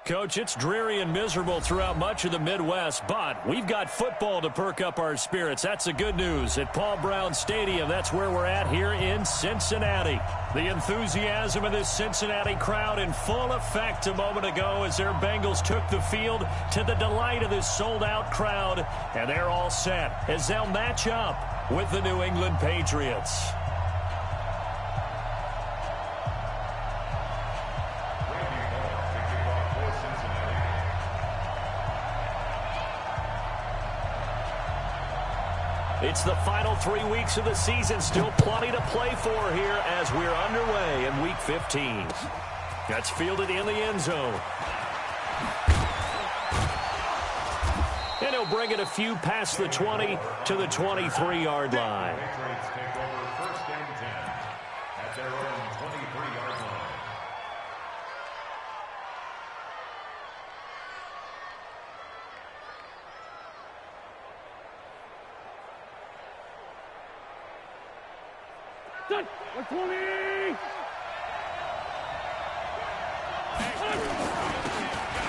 Coach, it's dreary and miserable throughout much of the Midwest, but we've got football to perk up our spirits. That's the good news. At Paul Brown Stadium, that's where we're at here in Cincinnati. The enthusiasm of this Cincinnati crowd in full effect a moment ago as their Bengals took the field to the delight of this sold-out crowd, and they're all set as they'll match up with the New England Patriots. It's the final 3 weeks of the season. Still plenty to play for here as we're underway in Week 15. That's fielded in the end zone. And he'll bring it a few past the 20 to the 23-yard line. Patriots take over first and 10 at their own 23-yard line.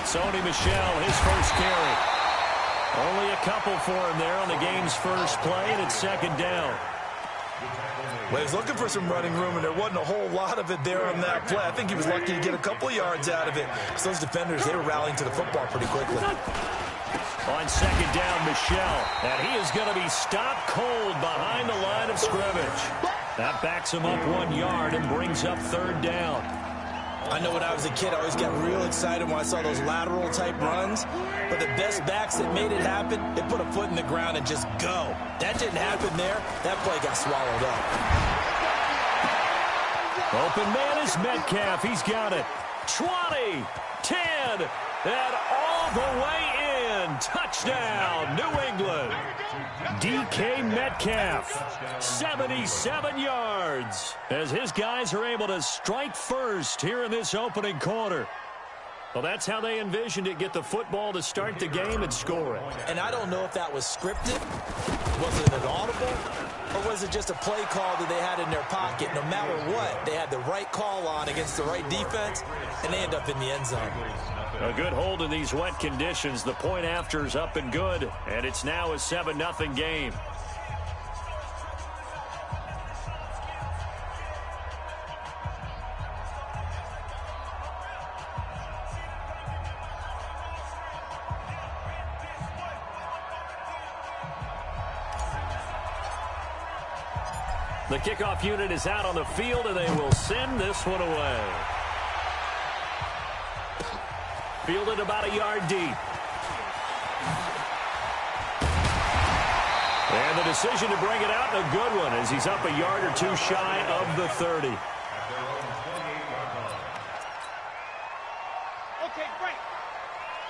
Sony Michel, his first carry. Only a couple for him there on the game's first play, and it's second down. Well, he was looking for some running room, and there wasn't a whole lot of it there on that play. I think he was lucky to get a couple of yards out of it, because those defenders, they were rallying to the football pretty quickly. On second down, Michel, and he is going to be stopped cold behind the line of scrimmage. That backs him up 1 yard and brings up third down. I know when I was a kid, I always got real excited when I saw those lateral-type runs. But the best backs that made it happen, they put a foot in the ground and just go. That didn't happen there. That play got swallowed up. Open man is Metcalf. He's got it. 20, 10, and all the way in. Touchdown, New England. DK Metcalf, 77 yards, as his guys are able to strike first here in this opening quarter. Well, that's how they envisioned it, get the football to start the game and score it. And I don't know if that was scripted, was it an audible, or was it just a play call that they had in their pocket? No matter what, they had the right call on against the right defense, and they end up in the end zone. A good hold in these wet conditions. The point after is up and good, and it's now a 7-0 game. The kickoff unit is out on the field, and they will send this one away. Fielded about a yard deep. And the decision to bring it out, a good one, as he's up a yard or two shy of the 30. Okay, great.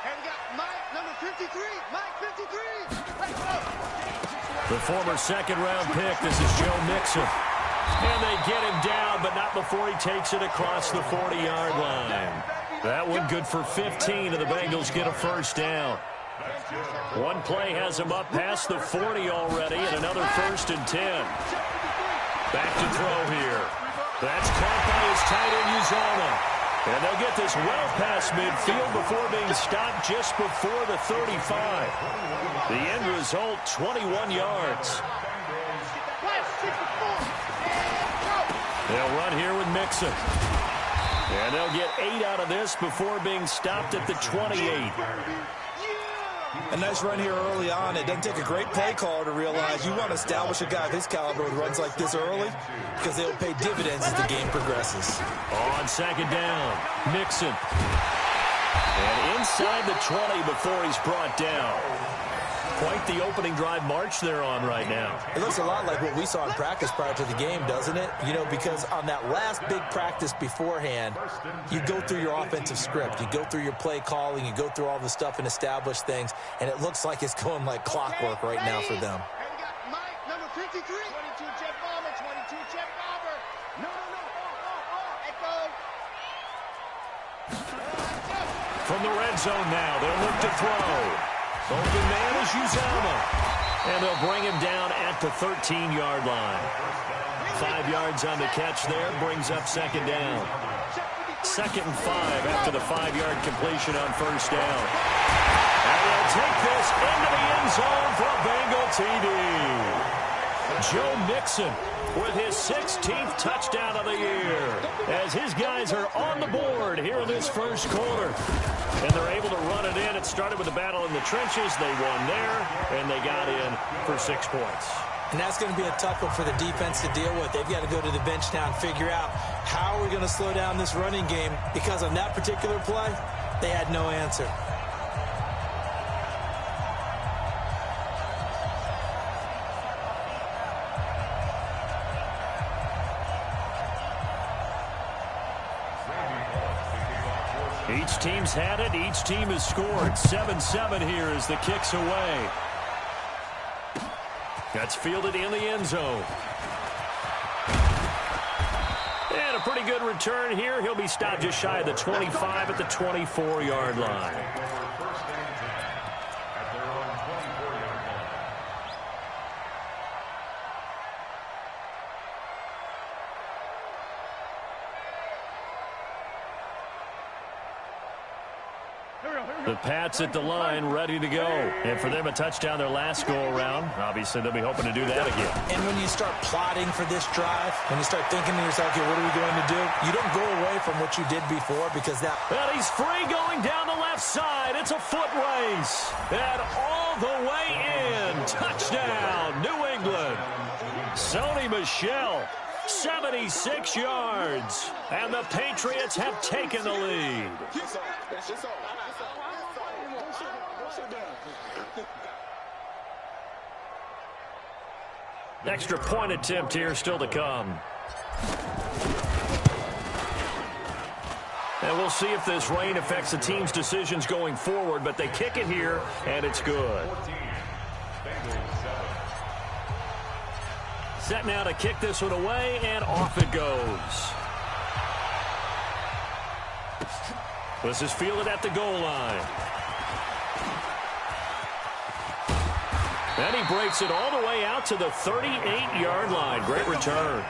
And we got Mike, number 53. Mike, 53. Let's go. The former second-round pick, this is Joe Mixon. And they get him down, but not before he takes it across the 40-yard line. That one good for 15, and the Bengals get a first down. One play has him up past the 40 already, and another first and 10. Back to throw here. That's caught by his tight end, Uzomah. And they'll get this well past midfield before being stopped just before the 35. The end result, 21 yards. They'll run here with Mixon. And they'll get 8 out of this before being stopped at the 28. A nice run here early on. It doesn't take a great play caller to realize you want to establish a guy of his caliber with runs like this early, because they'll pay dividends as the game progresses. On second down, Mixon. And inside the 20 before he's brought down. Quite the opening drive march they're on right now. It looks a lot like what we saw in practice prior to the game, doesn't it? You know, because on that last big practice beforehand, you go through your offensive script. You go through your play calling. You go through all the stuff and establish things. And it looks like it's going like clockwork right now for them. And we got Mike, number 53. 22, Jet Bomber. 22, Jet Bomber. No. Echo. From the red zone now, they'll look to throw. Open man is Uzomah. And they'll bring him down at the 13-yard line. 5 yards on the catch there, brings up second down. 2nd and 5 after the 5-yard completion on first down. And they'll take this into the end zone for a Bengal TD. Joe Mixon with his 16th touchdown of the year as his guys are on the board here in this first quarter. And they're able to run it in. It started with a battle in the trenches. They won there, and they got in for 6 points. And that's going to be a tough one for the defense to deal with. They've got to go to the bench now and figure out how are we going to slow down this running game, because on that particular play, they had no answer. Each team's had it. Each team has scored. 7-7 here as the kick's away. That's fielded in the end zone. And a pretty good return here. He'll be stopped just shy of the 25 at the 24-yard line. The Pats at the line, ready to go. And for them, a touchdown their last go-around. Obviously, they'll be hoping to do that again. And when you start plotting for this drive, when you start thinking to yourself, okay, what are we going to do? You don't go away from what you did before, because that... And he's free going down the left side. It's a foot race. And all the way in. Touchdown, New England. Sony Michel, 76 yards. And the Patriots have taken the lead. Extra point attempt here still to come. And we'll see if this rain affects the team's decisions going forward, but they kick it here, and it's good. Set now to kick this one away, and off it goes. This is fielded at the goal line. And he breaks it all the way out to the 38-yard line. Great return.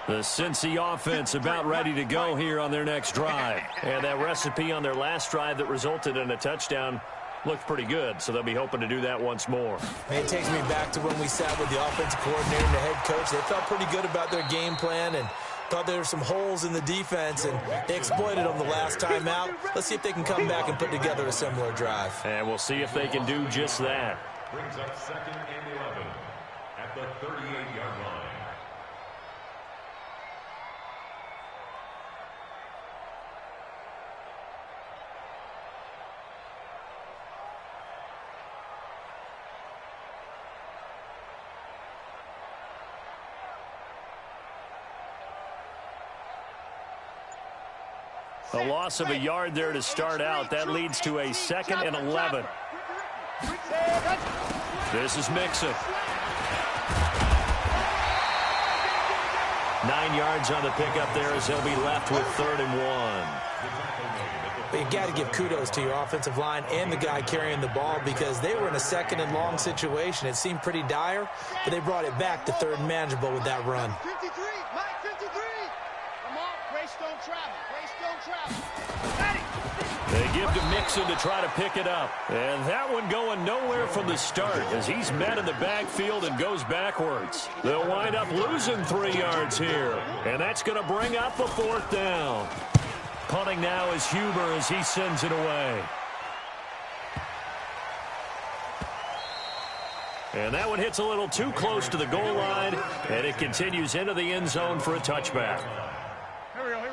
The Cincy offense about ready to go here on their next drive. And that recipe on their last drive that resulted in a touchdown looked pretty good, so they'll be hoping to do that once more. It takes me back to when we sat with the offensive coordinator and the head coach. They felt pretty good about their game plan and thought there were some holes in the defense, and they exploited them the last time out. Let's see if they can come back and put together a similar drive. And we'll see if they can do just that. Brings up 2nd and 11 at the 38-yard line. A loss of a yard there to start out. That leads to a 2nd and 11. This is Mixon. 9 yards on the pickup there as he'll be left with 3rd and 1. But you got to give kudos to your offensive line and the guy carrying the ball, because they were in a 2nd and long situation. It seemed pretty dire, but they brought it back to 3rd and manageable with that run. 53, Mike 53. Come on, Grace don't travel. Grace don't travel. They give to Mixon to try to pick it up. And that one going nowhere from the start as he's met in the backfield and goes backwards. They'll wind up losing 3 yards here. And that's going to bring up the 4th down. Punting now is Huber as he sends it away. And that one hits a little too close to the goal line, and it continues into the end zone for a touchback.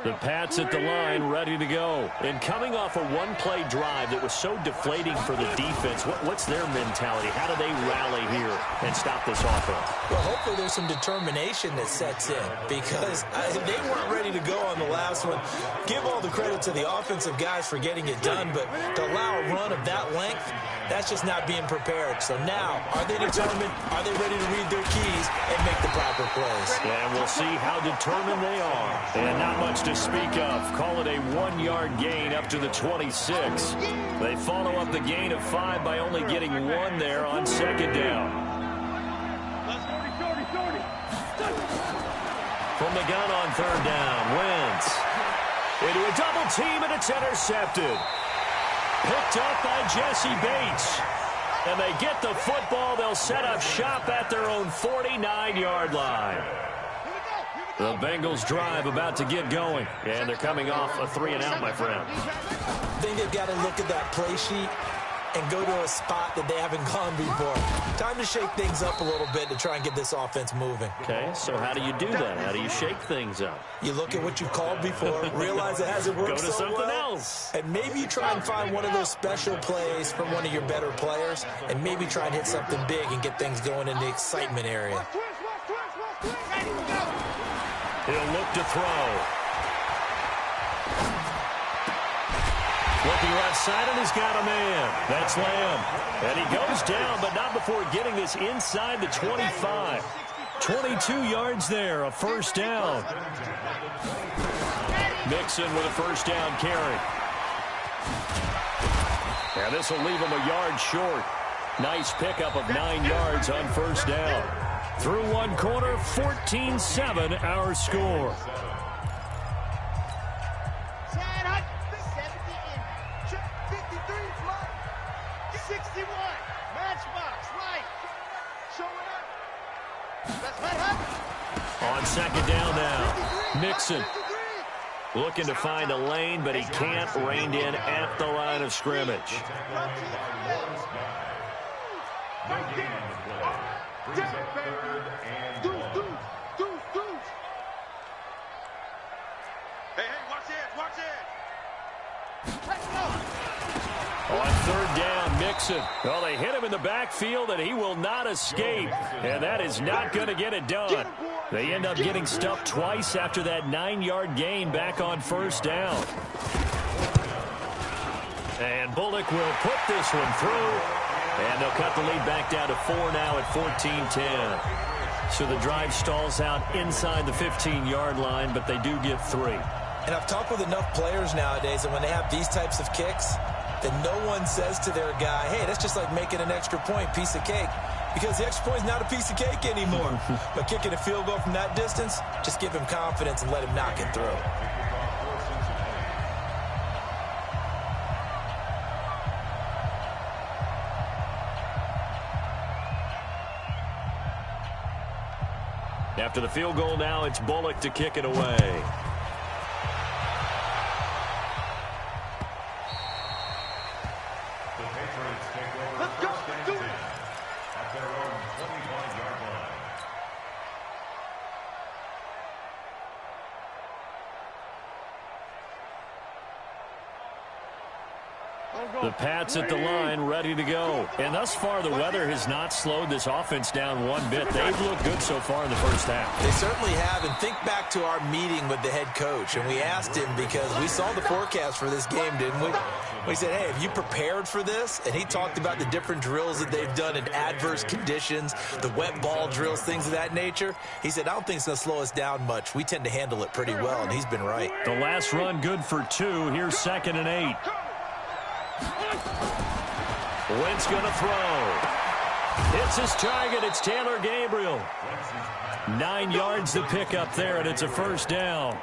The Pats at the line, ready to go. And coming off a one-play drive that was so deflating for the defense, what's their mentality? How do they rally here and stop this offense? Well, hopefully there's some determination that sets in, because they weren't ready to go on the last one. Give all the credit to the offensive guys for getting it done, but to allow a run of that length, that's just not being prepared. So now, are they determined? Are they ready to read their keys and make the proper plays? And we'll see how determined they are. And not much to to speak of. Call it a 1-yard gain up to the 26. They follow up the gain of 5 by only getting 1 there on second down. From the gun on third down, Wentz into a double team, and it's intercepted. Picked up by Jesse Bates. And they get the football. They'll set up shop at their own 49-yard line. The Bengals drive about to get going. And they're coming off a 3-and-out, my friend. I think they've got to look at that play sheet and go to a spot that they haven't gone before. Time to shake things up a little bit to try and get this offense moving. Okay, so how do you do that? How do you shake things up? You look at what you called before, realize it hasn't worked so so something well, else. and maybe you try and find one of those special plays from one of your better players, and maybe try and hit something big and get things going in the excitement area. He'll look to throw. Looking right side, and he's got a man. That's Lamb. And he goes down, but not before getting this inside the 25. 22 yards there, a first down. Mixon with a first down carry. And this will leave him a yard short. Nice pickup of 9 yards on first down. Through one quarter, 14-7 our score. 61. Matchbox, right. Showing up. On second down now, Mixon looking to find a lane, but he can't. Reined in at the line of scrimmage. On third down, Mixon. Well, they hit him in the backfield, and he will not escape. And that is not going to get it done. They end up getting stuffed twice after that 9-yard gain back on first down. And Bullock will put this one through. And they'll cut the lead back down to 4 now at 14-10. So the drive stalls out inside the 15-yard line, but they do get 3. And I've talked with enough players nowadays, and when they have these types of kicks, that no one says to their guy, hey, that's just like making an extra point, piece of cake. Because the extra point is not a piece of cake anymore. But kicking a field goal from that distance, just give him confidence and let him knock it through. After the field goal now, it's Bullock to kick it away. The Pats at the line, ready to go. And thus far, the weather has not slowed this offense down one bit. They've looked good so far in the first half. They certainly have. And think back to our meeting with the head coach. And we asked him, because we saw the forecast for this game, didn't we? We said, hey, have you prepared for this? And he talked about the different drills that they've done in adverse conditions, the wet ball drills, things of that nature. He said, I don't think it's going to slow us down much. We tend to handle it pretty well, and he's been right. The last run good for 2. Here's 2nd and 8. Wentz going to throw. It's his target. It's Taylor Gabriel. 9 yards to pick up there, and it's a first down.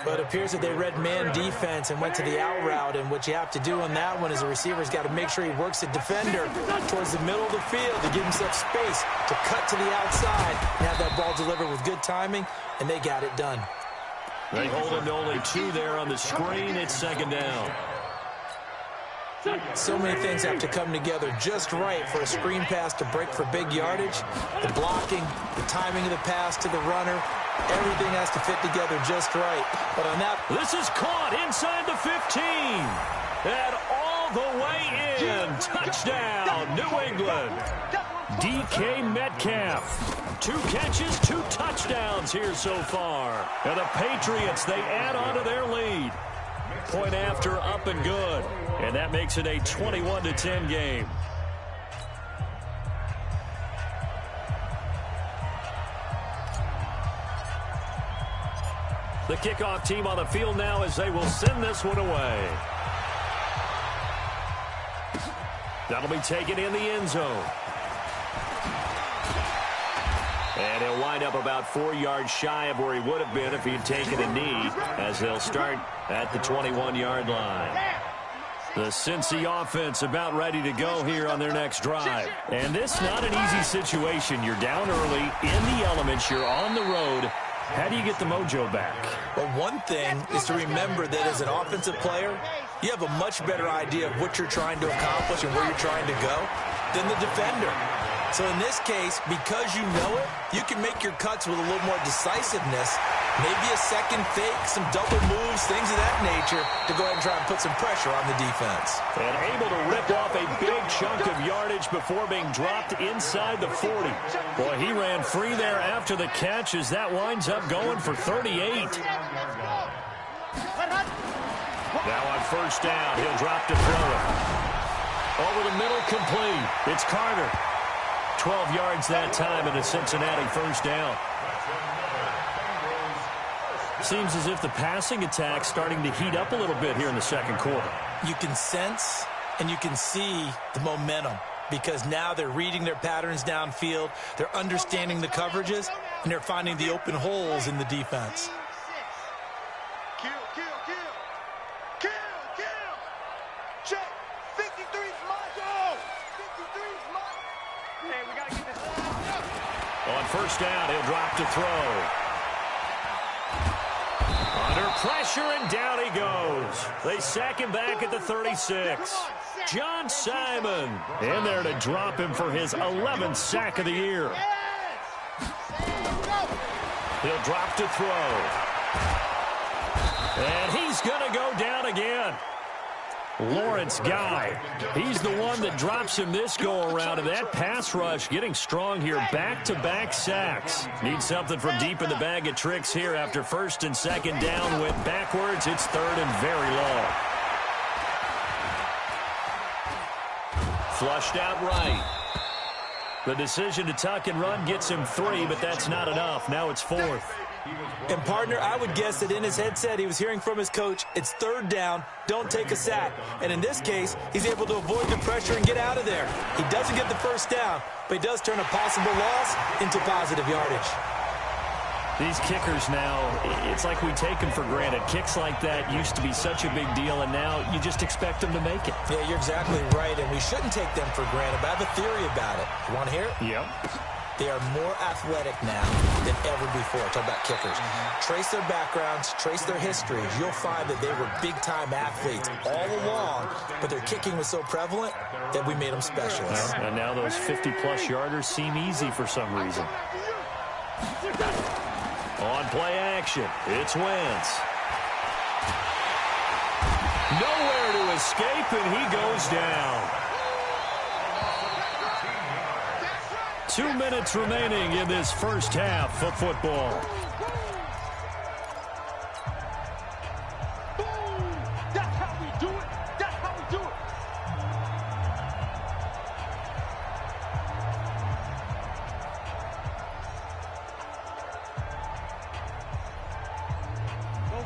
But it appears that they read man defense and went to the out route, and what you have to do on that one is the receiver's got to make sure he works the defender towards the middle of the field to give himself space to cut to the outside and have that ball delivered with good timing, and they got it done. They hold him to only 2 there on the screen. It's 2nd down. So many things have to come together just right for a screen pass to break for big yardage. The blocking, the timing of the pass to the runner, everything has to fit together just right. But on that... This is caught inside the 15. And all the way in. Touchdown, New England. DK Metcalf. 2 catches, 2 touchdowns here so far. And the Patriots, they add on to their lead. Point after, up and good. And that makes it a 21-10 game. The kickoff team on the field now as they will send this one away. That'll be taken in the end zone. And he'll wind up about 4 yards shy of where he would have been if he had taken a knee, as they'll start at the 21-yard line. The Cincy offense about ready to go here on their next drive. And this not an easy situation. You're down early, in the elements, you're on the road. How do you get the mojo back? Well, one thing is to remember that as an offensive player, you have a much better idea of what you're trying to accomplish and where you're trying to go than the defender. So in this case, because you know it, you can make your cuts with a little more decisiveness, maybe a second fake, some double moves, things of that nature, to go ahead and try and put some pressure on the defense. And able to rip off a big chunk of yardage before being dropped inside the 40. Boy, he ran free there after the catch as that winds up going for 38. Now on first down, he'll drop to throw it. Over the middle, complete. It's Carter. 12 yards that time and a Cincinnati first down. Seems as if the passing attack's starting to heat up a little bit here in the second quarter. You can sense and you can see the momentum because now they're reading their patterns downfield, they're understanding the coverages, and they're finding the open holes in the defense. Kill. Check. 53's my goal. 53's my. Hey, we got to get this up. On first down, he'll drop to throw. Under pressure, and down he goes. They sack him back at the 36. John Simon in there to drop him for his 11th sack of the year. He'll drop to throw. And he's going to go down again. Lawrence Guy, he's the one that drops him this go-around, and that pass rush getting strong here. Back-to-back sacks. Need something from deep in the bag of tricks here after first and second down went backwards. It's third and very long. Flushed out right. The decision to tuck and run gets him 3, but that's not enough. Now it's 4th. And, partner, I would guess that in his headset he was hearing from his coach, it's third down, don't take a sack. And in this case, he's able to avoid the pressure and get out of there. He doesn't get the first down, but he does turn a possible loss into positive yardage. These kickers now, it's like we take them for granted. Kicks like that used to be such a big deal, and now you just expect them to make it. Yeah, you're exactly right, and we shouldn't take them for granted, but I have a theory about it. You want to hear it? Yep. They are more athletic now than ever before. Talk about kickers. Trace their backgrounds, trace their histories. You'll find that they were big-time athletes all along, but their kicking was so prevalent that we made them specialists. And now those 50-plus yarders seem easy for some reason. On play action, it's Wentz. Nowhere to escape, and he goes down. 2 minutes remaining in this first half of football. Boom! That's how we do it. That's how we do it.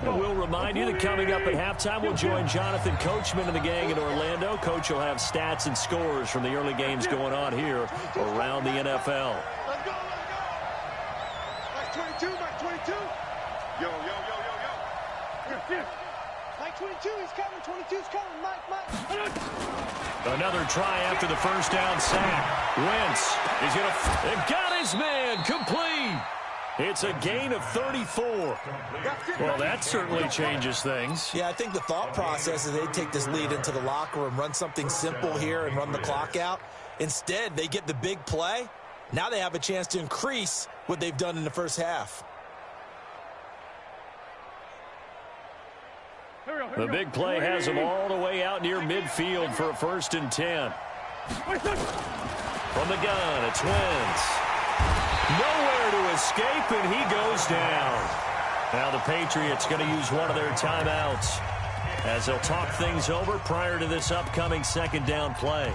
And we'll remind you that coming up at halftime, we'll join Jonathan Coachman and the gang in Orlando. Coach will have stats and scores from the early games going on here around the NFL. Let's go. Mike 22, Mike 22. Yo. Here. Mike 22, he's coming. 22's coming. Mike. Another try after the first down sack. Wentz is going to got his man complete. It's a gain of 34. Well, that certainly changes things. Yeah, I think the thought process is they take this lead into the locker room, run something simple here and run the clock out. Instead, they get the big play. Now they have a chance to increase what they've done in the first half. The big play has them all the way out near midfield for a 1st and 10. From the gun, it's Wentz. Nowhere to escape, and he goes down. Now the Patriots going to use one of their timeouts as they'll talk things over prior to this upcoming second down play.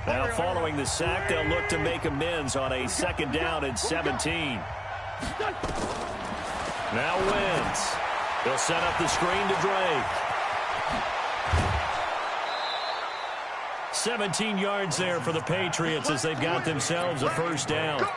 Now following the sack, they'll look to make amends on a 2nd down and 17. Now Wentz. He'll set up the screen to Drake. 17 yards there for the Patriots as they've got themselves a first down.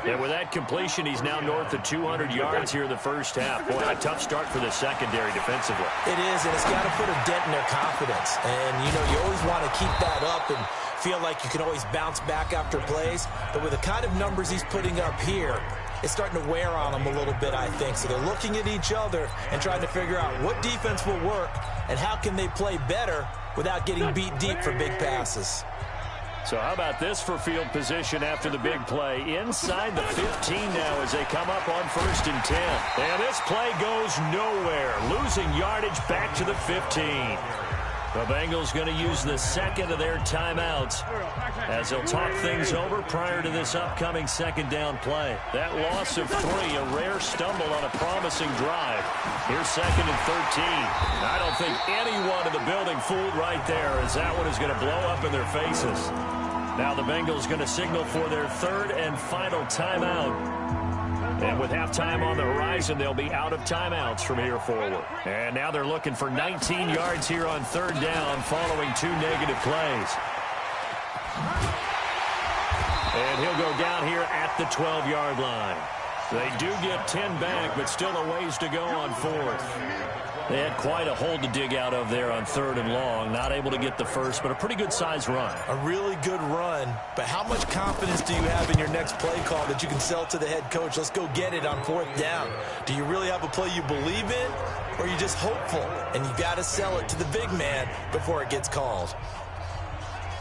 And with that completion, he's now north of 200 yards here in the first half. Boy, a tough start for the secondary defensively. It is, and it's got to put a dent in their confidence. And, you know, you always want to keep that up and feel like you can always bounce back after plays. But with the kind of numbers he's putting up here, it's starting to wear on them a little bit, I think. So they're looking at each other and trying to figure out what defense will work and how can they play better without getting beat deep for big passes. So how about this for field position after the big play? Inside the 15 now as they come up on 1st and 10. And this play goes nowhere. Losing yardage back to the 15. The Bengals going to use the second of their timeouts as they'll talk things over prior to this upcoming second down play. That loss of 3, a rare stumble on a promising drive. Here's 2nd and 13. I don't think anyone in the building fooled right there as that one is going to blow up in their faces. Now the Bengals going to signal for their 3rd and final timeout. And with halftime on the horizon, they'll be out of timeouts from here forward. And now they're looking for 19 yards here on 3rd down following 2 negative plays. And he'll go down here at the 12-yard line. They do get 10 back, but still a ways to go on 4th. They had quite a hole to dig out of there on 3rd and long. Not able to get the first, but a pretty good-sized run. A really good run, but how much confidence do you have in your next play call that you can sell to the head coach? Let's go get it on 4th down. Do you really have a play you believe in, or are you just hopeful? And you got to sell it to the big man before it gets called.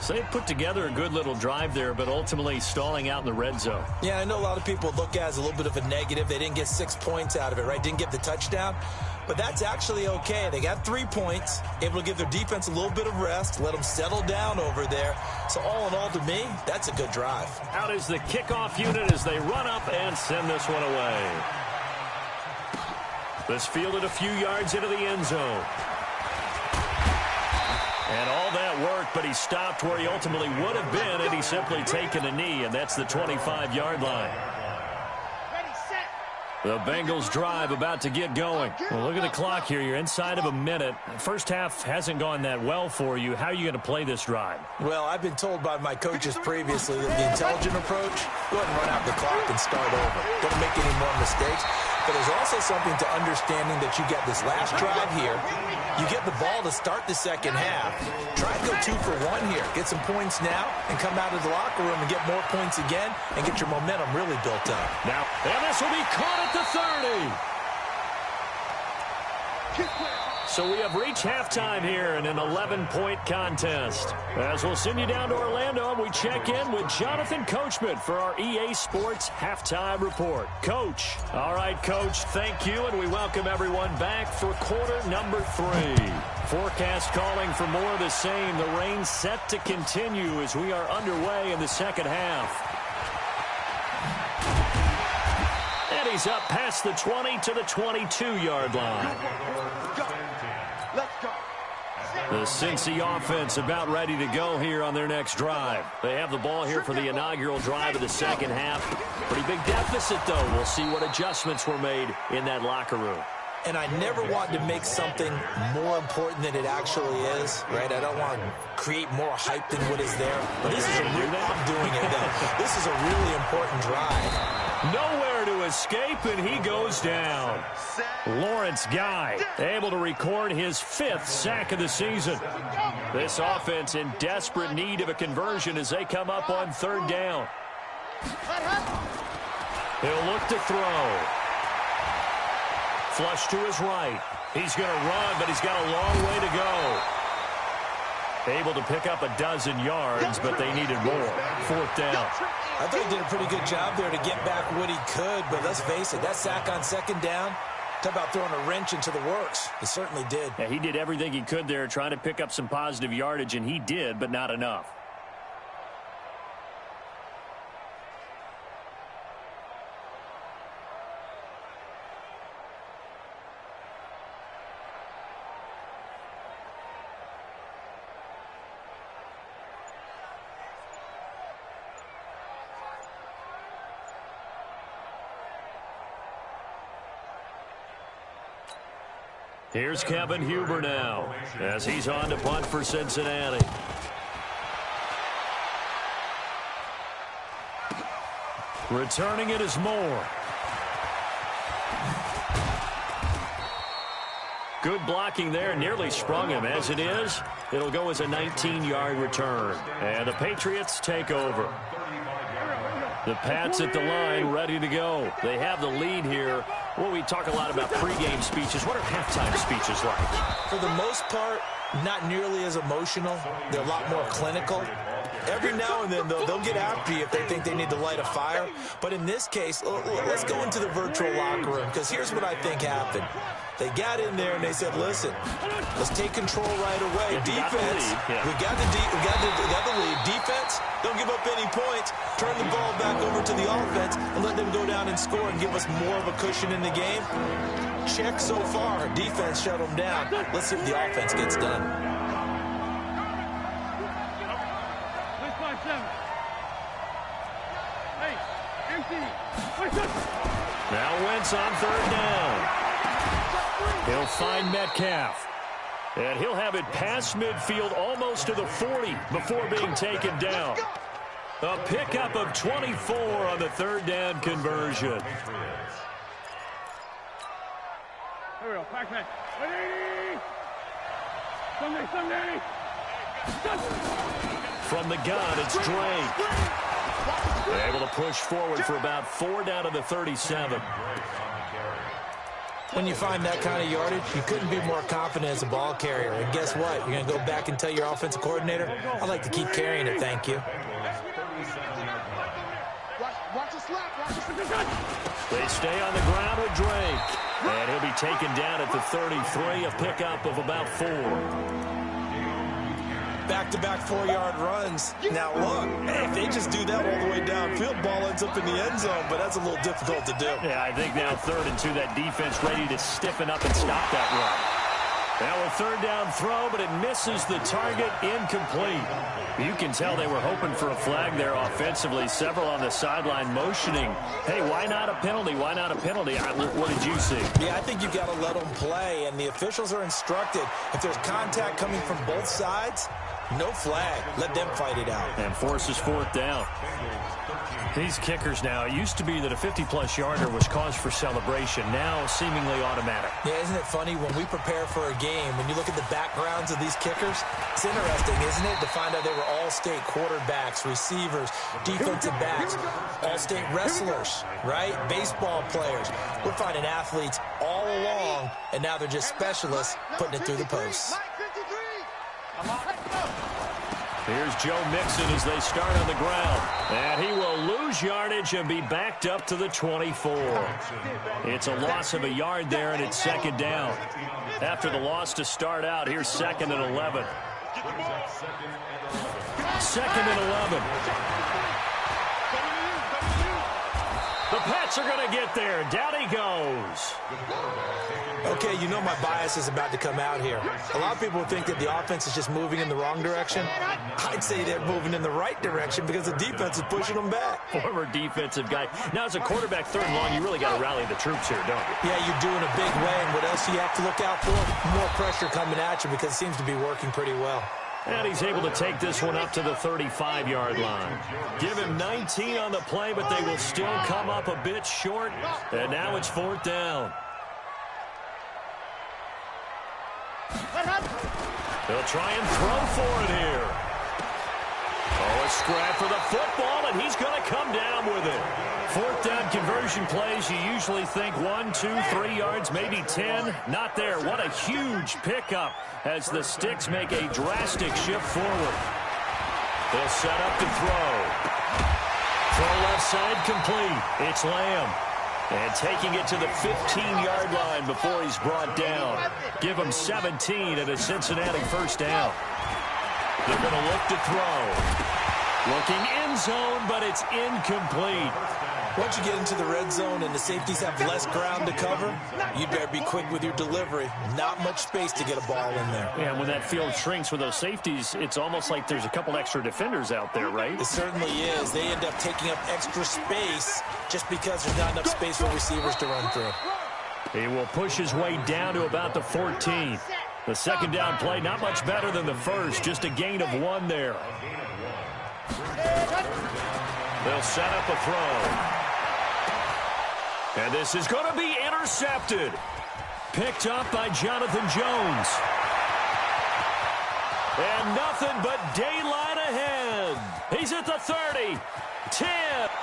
So they put together a good little drive there, but ultimately stalling out in the red zone. Yeah, I know a lot of people look at it as a little bit of a negative. They didn't get 6 points out of it, right? Didn't get the touchdown. But that's actually okay. They got 3 points, able to give their defense a little bit of rest, let them settle down over there. So all in all, to me, that's a good drive. Out is the kickoff unit as they run up and send this one away. This fielded a few yards into the end zone. And all that worked, but he stopped where he ultimately would have been had he simply taken a knee, and that's the 25-yard line. The Bengals drive about to get going. Well, look at the clock here. You're inside of a minute. First half hasn't gone that well for you. How are you going to play this drive? Well, I've been told by my coaches previously that the intelligent approach, go ahead and run out the clock and start over. Don't make any more mistakes. But there's also something to understanding that you get this last drive here. You get the ball to start the second half. Try to go 2 for 1 here. Get some points now and come out of the locker room and get more points again and get your momentum really built up. Now, and this will be caught at the 30. So we have reached halftime here in an 11-point contest. As we'll send you down to Orlando, we check in with Jonathan Coachman for our EA Sports Halftime Report. Coach. All right, Coach, thank you, and we welcome everyone back for quarter number 3. Forecast calling for more of the same. The rain set to continue as we are underway in the second half. And he's up past the 20 to the 22-yard line. The Cincy offense about ready to go here on their next drive. They have the ball here for the inaugural drive of the second half. Pretty big deficit, though. We'll see what adjustments were made in that locker room. And I never want to make something more important than it actually is, right? I don't want to create more hype than what is there. But this is I'm doing it, though. This is a really important drive. Nowhere to escape, and he goes down. Lawrence Guy able to record his 5th sack of the season. This offense in desperate need of a conversion as they come up on 3rd down. He'll look to throw. Flush to his right. He's going to run, but he's got a long way to go. Able to pick up a dozen yards, but they needed more. 4th down. I thought he did a pretty good job there to get back what he could, but let's face it, that sack on 2nd down, talk about throwing a wrench into the works. He certainly did. Yeah, he did everything he could there trying to pick up some positive yardage, and he did, but not enough. Here's Kevin Huber now as he's on to punt for Cincinnati. Returning it is Moore. Good blocking there, nearly sprung him. As it is, it'll go as a 19-yard return. And the Patriots take over. The Pats at the line, ready to go. They have the lead here. Well, we talk a lot about pregame speeches. What are halftime speeches like? For the most part, not nearly as emotional. They're a lot more clinical. Every now and then, they'll get after you if they think they need to light a fire. But in this case, let's go into the virtual locker room, because here's what I think happened. They got in there and they said, listen, let's take control right away. Defense, we got the lead. Defense, don't give up any points. Turn the ball back over to the offense and let them go down and score and give us more of a cushion in the game. Check so far. Defense shut them down. Let's see if the offense gets done. Now Wentz on third down. He'll find Metcalf. And he'll have it past midfield almost to the 40 before being taken down. A pickup of 24 on the third down conversion. Here we go. Pac-Man. Sunday. From the gun, it's Drake. Able to push forward for about 4 down to the 37. When you find that kind of yardage, you couldn't be more confident as a ball carrier. And guess what? You're going to go back and tell your offensive coordinator, I'd like to keep carrying it, thank you. Watch the slap. They stay on the ground with Drake. And he'll be taken down at the 33, a pickup of about 4. Back-to-back 4-yard runs. Now, look, if they just do that all the way downfield, ball ends up in the end zone, but that's a little difficult to do. Yeah, I think now 3rd and 2, that defense ready to stiffen up and stop that run. Now a 3rd down throw, but it misses the target, incomplete. You can tell they were hoping for a flag there offensively. Several on the sideline motioning. Hey, why not a penalty? Why not a penalty? What did you see? Yeah, I think you've got to let them play, and the officials are instructed. If there's contact coming from both sides, no flag. Let them fight it out. And forces 4th down. These kickers now, it used to be that a 50-plus yarder was cause for celebration. Now seemingly automatic. Yeah, isn't it funny when we prepare for a game, when you look at the backgrounds of these kickers, it's interesting, isn't it, to find out they were all-state quarterbacks, receivers, defensive backs, all-state wrestlers, right? Baseball players. We're finding athletes all along, and now they're just specialists putting it through the posts. Here's Joe Mixon as they start on the ground. And he will lose yardage and be backed up to the 24. It's a loss of a yard there, and it's 2nd down. After the loss to start out, here's 2nd and 11. 2nd and 11. The Pats are going to get there. Down he goes. Okay, you know my bias is about to come out here. A lot of people think that the offense is just moving in the wrong direction. I'd say they're moving in the right direction because the defense is pushing them back. Former defensive guy. Now, as a quarterback 3rd and long, you really got to rally the troops here, don't you? Yeah, you're doing a big way, and what else do you have to look out for? More pressure coming at you because it seems to be working pretty well. And he's able to take this one up to the 35-yard line. Give him 19 on the play, but they will still come up a bit short. And now it's 4th down. They'll try and throw for it here. Oh, a scrap for the football, and he's going to come down with it. 4th down conversion plays, you usually think 1, 2, 3 yards, maybe 10. Not there. What a huge pickup as the Sticks make a drastic shift forward. They'll set up to throw. Throw left side complete. It's Lamb. And taking it to the 15-yard line before he's brought down. Give him 17 and a Cincinnati 1st down. They're going to look to throw. Looking end zone, but it's incomplete. Once you get into the red zone and the safeties have less ground to cover, you better be quick with your delivery. Not much space to get a ball in there. Yeah, when that field shrinks with those safeties, it's almost like there's a couple extra defenders out there, right? It certainly is. They end up taking up extra space just because there's not enough space for receivers to run through. He will push his way down to about the 14. The second down play, not much better than the first, just a gain of 1 there. They'll set up a throw. And this is going to be intercepted. Picked up by Jonathan Jones. And nothing but daylight ahead. He's at the 30. 10,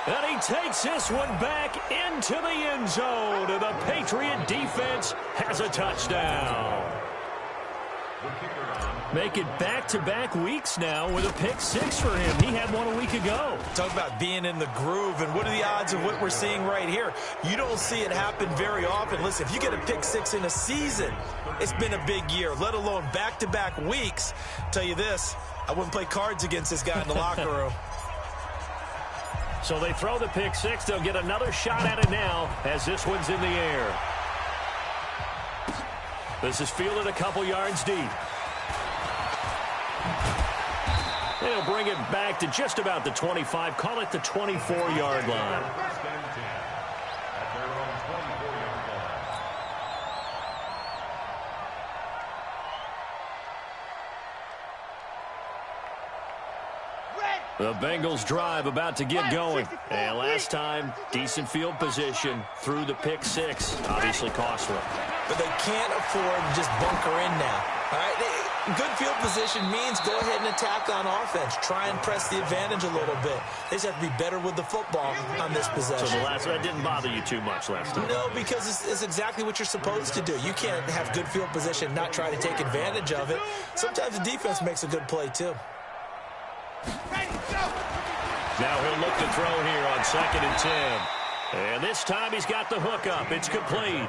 and he takes this one back into the end zone, and the Patriot defense has a touchdown. Make it back-to-back weeks now with a pick 6 for him. He had one a week ago. Talk about being in the groove, and what are the odds of what we're seeing right here? You don't see it happen very often. Listen, if you get a pick 6 in a season, it's been a big year, let alone back-to-back weeks. I'll tell you this, I wouldn't play cards against this guy in the locker room. So they throw the pick 6. They'll get another shot at it now as this one's in the air. This is fielded a couple yards deep. They'll bring it back to just about the 25. Call it the 24-yard line. The Bengals drive about to get going. And last time, decent field position through the pick 6. Obviously costly. But they can't afford to just bunker in now. All right? Good field position means go ahead and attack on offense. Try and press the advantage a little bit. They just have to be better with the football on this possession. So the last one didn't bother you too much last time? No, because it's exactly what you're supposed to do. You can't have good field position, not try to take advantage of it. Sometimes the defense makes a good play, too. Now he'll look to throw here on 2nd and 10. And this time he's got the hook up. It's complete.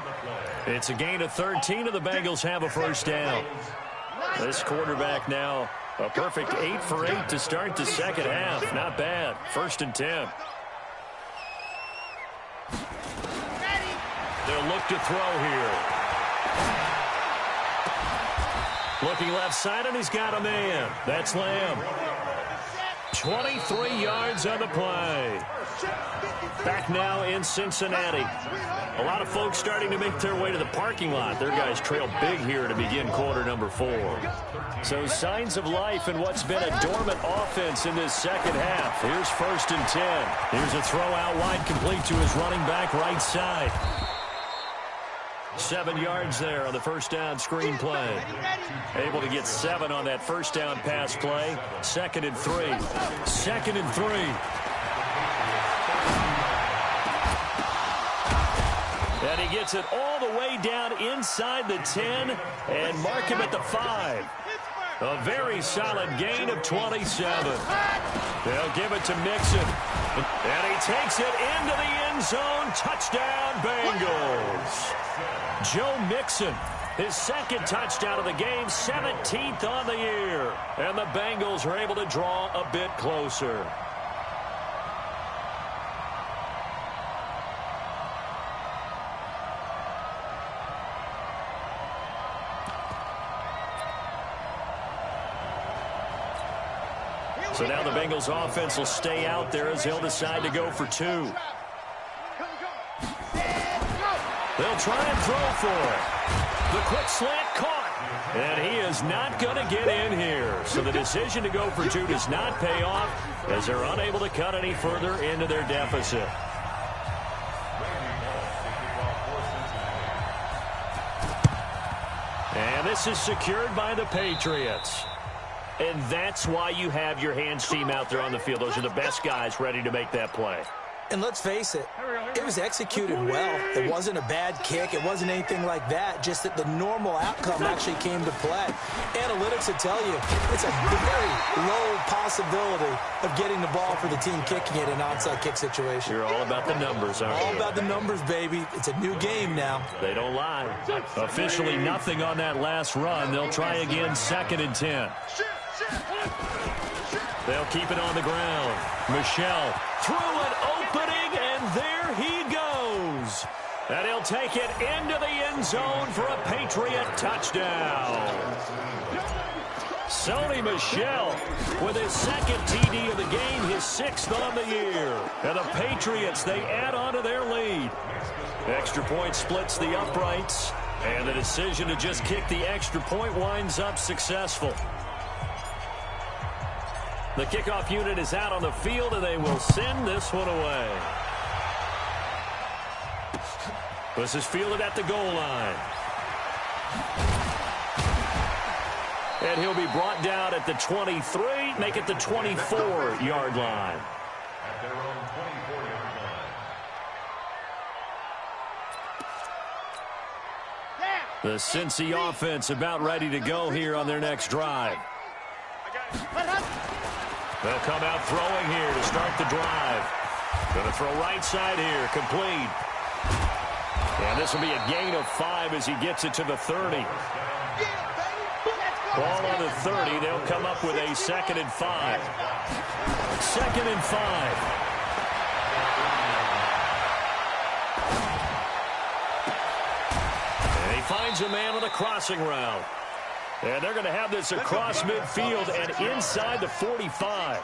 It's a gain of 13, and the Bengals have a first down. This quarterback now a perfect 8 for 8 to start the second half. Not bad. 1st and 10. They'll look to throw here. Looking left side, and he's got a man. That's Lamb. 23 yards on the play. Back now in Cincinnati. A lot of folks starting to make their way to the parking lot. Their guys trail big here to begin quarter number 4. So signs of life in what's been a dormant offense in this second half. Here's 1st and 10. Here's a throw out wide, complete to his running back right side. 7 yards there on the first down screen play. Able to get 7 on that first down pass play. 2nd and 3. 2nd and 3. And he gets it all the way down inside the 10 and mark him at the 5. A very solid gain of 27. They'll give it to Mixon. And he takes it into the end zone. Touchdown, Bengals. Joe Mixon, his 2nd touchdown of the game, 17th on the year. And the Bengals are able to draw a bit closer. So now the Bengals offense will stay out there as they'll decide to go for 2. They'll try and throw for it. The quick slant caught. And he is not going to get in here. So the decision to go for 2 does not pay off as they're unable to cut any further into their deficit. And this is secured by the Patriots. And that's why you have your hands team out there on the field. Those are the best guys ready to make that play. And let's face it, it was executed well. It wasn't a bad kick. It wasn't anything like that. Just that the normal outcome actually came to play. Analytics will tell you it's a very low possibility of getting the ball for the team kicking it in an onside kick situation. You're all about the numbers, aren't you? All about the numbers, baby. It's a new game now. They don't lie. Officially nothing on that last run. They'll try again, 2nd and 10. They'll keep it on the ground. Michel through an opening, and there he goes. And he'll take it into the end zone for a Patriot touchdown. Sony Michel with his 2nd TD of the game, his 6th on the year. And the Patriots, they add on to their lead. Extra point splits the uprights. And the decision to just kick the extra point winds up successful. The kickoff unit is out on the field, and they will send this one away. This is fielded at the goal line. And he'll be brought down at the 23, make it the 24-yard line. At their own 24-yard line. The Cincy offense about ready to go here on their next drive. They'll come out throwing here to start the drive. Going to throw right side here, complete. And this will be a gain of 5 as he gets it to the 30. Ball on the 30. They'll come up with a 2nd and 5. 2nd and 5. And he finds a man on the crossing route. And they're going to have this across midfield and inside the 45.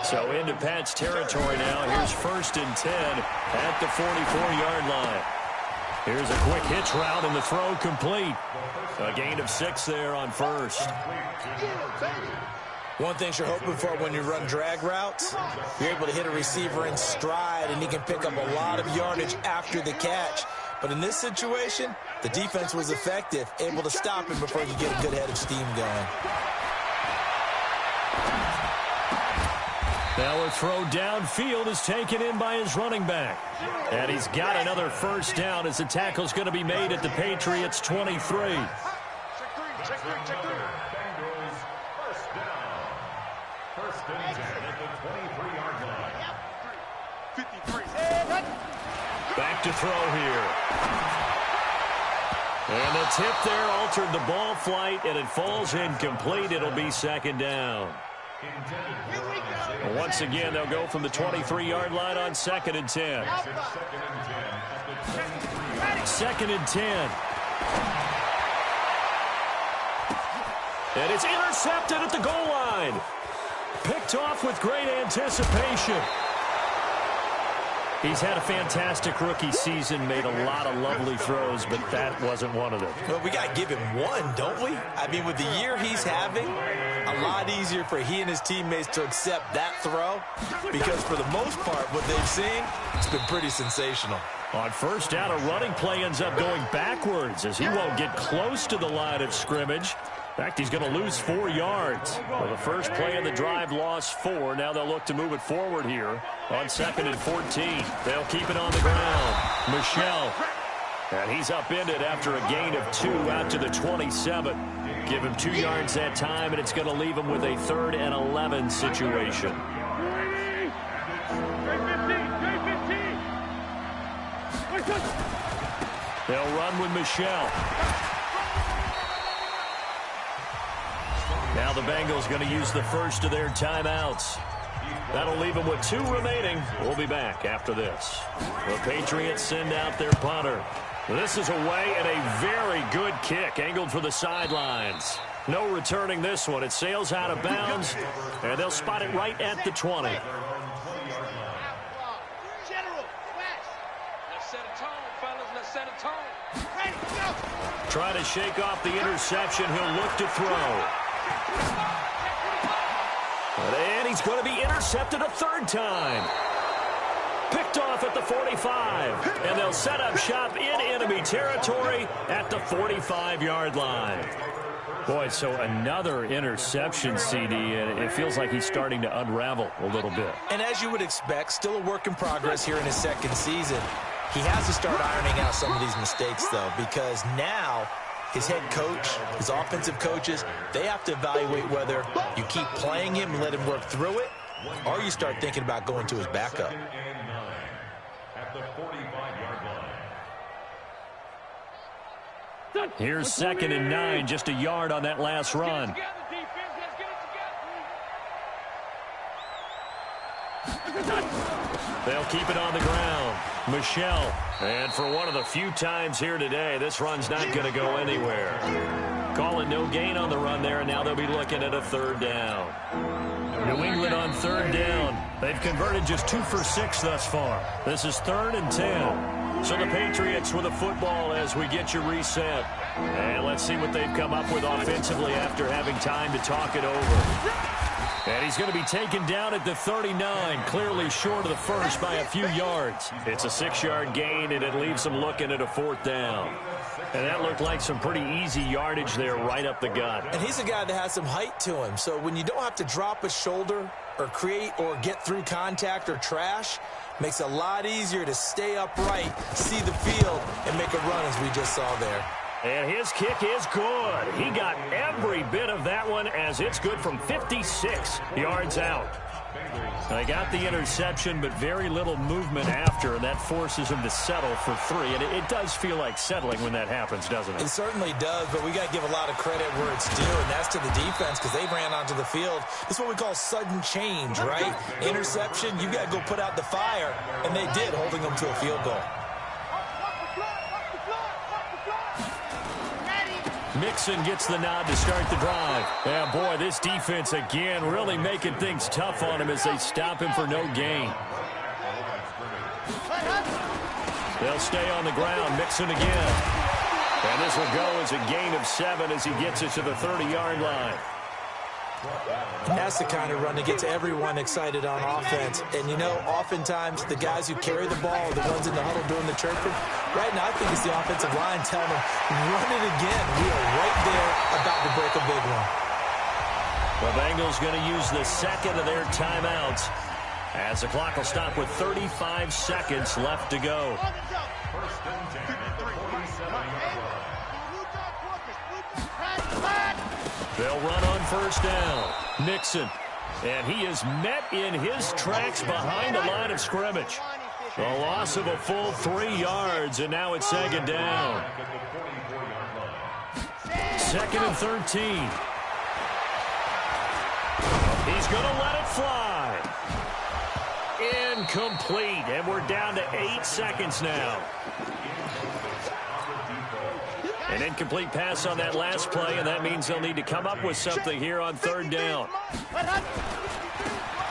So into Pat's territory now. Here's 1st and 10 at the 44-yard line. Here's a quick hitch route and the throw complete. A gain of 6 there on 1st. One thing you're hoping for when you run drag routes, you're able to hit a receiver in stride, and he can pick up a lot of yardage after the catch. But in this situation, the defense was effective, able to stop him before you get a good head of steam going. Now a throw downfield is taken in by his running back. And he's got another 1st down as the tackle's going to be made at the Patriots' 23. Bengals 1st down. 1st and 10 at the 23-yard line. Back to throw here. And the tip there altered the ball flight, and it falls incomplete. It'll be 2nd down. Once again, they'll go from the 23-yard line on 2nd and 10. 2nd and 10. And it's intercepted at the goal line. Picked off with great anticipation. He's had a fantastic rookie season, made a lot of lovely throws, but that wasn't one of them. Well, we got to give him one, don't we? I mean, with the year he's having, a lot easier for he and his teammates to accept that throw, because for the most part, what they've seen, it's been pretty sensational. On 1st down, a running play ends up going backwards as he won't get close to the line of scrimmage. In fact, he's going to lose 4 yards. Well, the first play of the drive lost 4. Now they'll look to move it forward here on 2nd and 14. They'll keep it on the ground. Michel. And he's upended after a gain of 2 out to the 27. Give him 2 yards that time, and it's going to leave him with a 3rd and 11 situation. They'll run with Michel. Now the Bengals going to use the first of their timeouts. That'll leave them with 2 remaining. We'll be back after this. The Patriots send out their punter. This is away and a very good kick angled for the sidelines. No returning this one. It sails out of bounds, and they'll spot it right at the 20. Let's set a tone, fellas. Let's set a tone. Trying to shake off the interception. He'll look to throw. And he's going to be intercepted a 3rd time. Picked off at the 45. And they'll set up shop in enemy territory at the 45-yard line. Boy, so another interception, CD, and it feels like he's starting to unravel a little bit. And as you would expect, still a work in progress here in his 2nd season. He has to start ironing out some of these mistakes, though, because now his head coach, his offensive coaches, they have to evaluate whether you keep playing him and let him work through it, or you start thinking about going to his backup. At the 45-yard line. Here's 2nd and 9, just a yard on that last run. They'll keep it on the ground. Michel. And for one of the few times here today, this run's not going to go anywhere. Calling no gain on the run there, and now they'll be looking at a 3rd down. New England on 3rd down. They've converted just 2 for 6 thus far. This is 3rd and 10. So the Patriots with a football as we get you reset. And let's see what they've come up with offensively after having time to talk it over. And he's going to be taken down at the 39, clearly short of the first by a few yards. It's a 6-yard gain, and it leaves him looking at a 4th down. And that looked like some pretty easy yardage there right up the gut. And he's a guy that has some height to him, so when you don't have to drop a shoulder or create or get through contact or trash, makes it a lot easier to stay upright, see the field, and make a run as we just saw there. And his kick is good. He got every bit of that one as it's good from 56 yards out. They got the interception, but very little movement after, and that forces him to settle for 3. And it does feel like settling when that happens, doesn't it? It certainly does, but we got to give a lot of credit where it's due, and that's to the defense because they ran onto the field. It's what we call sudden change, right? Interception, you got to go put out the fire, and they did, holding them to a field goal. Mixon gets the nod to start the drive. Yeah, boy, this defense again really making things tough on him as they stop him for no gain. They'll stay on the ground. Mixon again. And this will go as a gain of 7 as he gets it to the 30-yard line. And that's the kind of run that gets everyone excited on offense. And, you know, oftentimes the guys who carry the ball are the ones in the huddle doing the chirping. Right now, I think it's the offensive line telling them, run it again. We are right there about to break a big one. The Bengals going to use the second of their timeouts as the clock will stop with 35 seconds left to go. They'll run on 1st down. Mixon. And he is met in his tracks behind the line of scrimmage. A loss of a full 3 yards, and now it's 2nd down. 2nd and 13. He's going to let it fly. Incomplete, and we're down to 8 seconds now. An incomplete pass on that last play, and that means they'll need to come up with something here on 3rd down.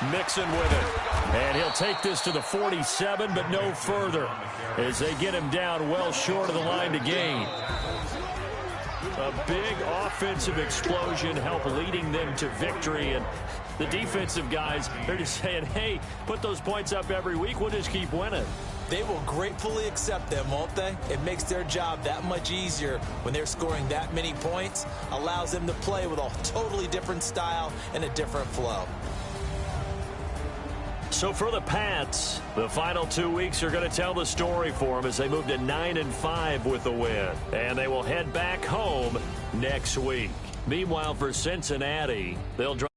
Mixon with it. And he'll take this to the 47, but no further as they get him down well short of the line to gain. A big offensive explosion help leading them to victory, and the defensive guys, they're just saying, hey, put those points up every week, we'll just keep winning. They will gratefully accept them, won't they? It makes their job that much easier when they're scoring that many points, allows them to play with a totally different style and a different flow. So for the Pats, the final 2 weeks are going to tell the story for them as they move to 9-5 with the win. And they will head back home next week. Meanwhile, for Cincinnati, they'll drive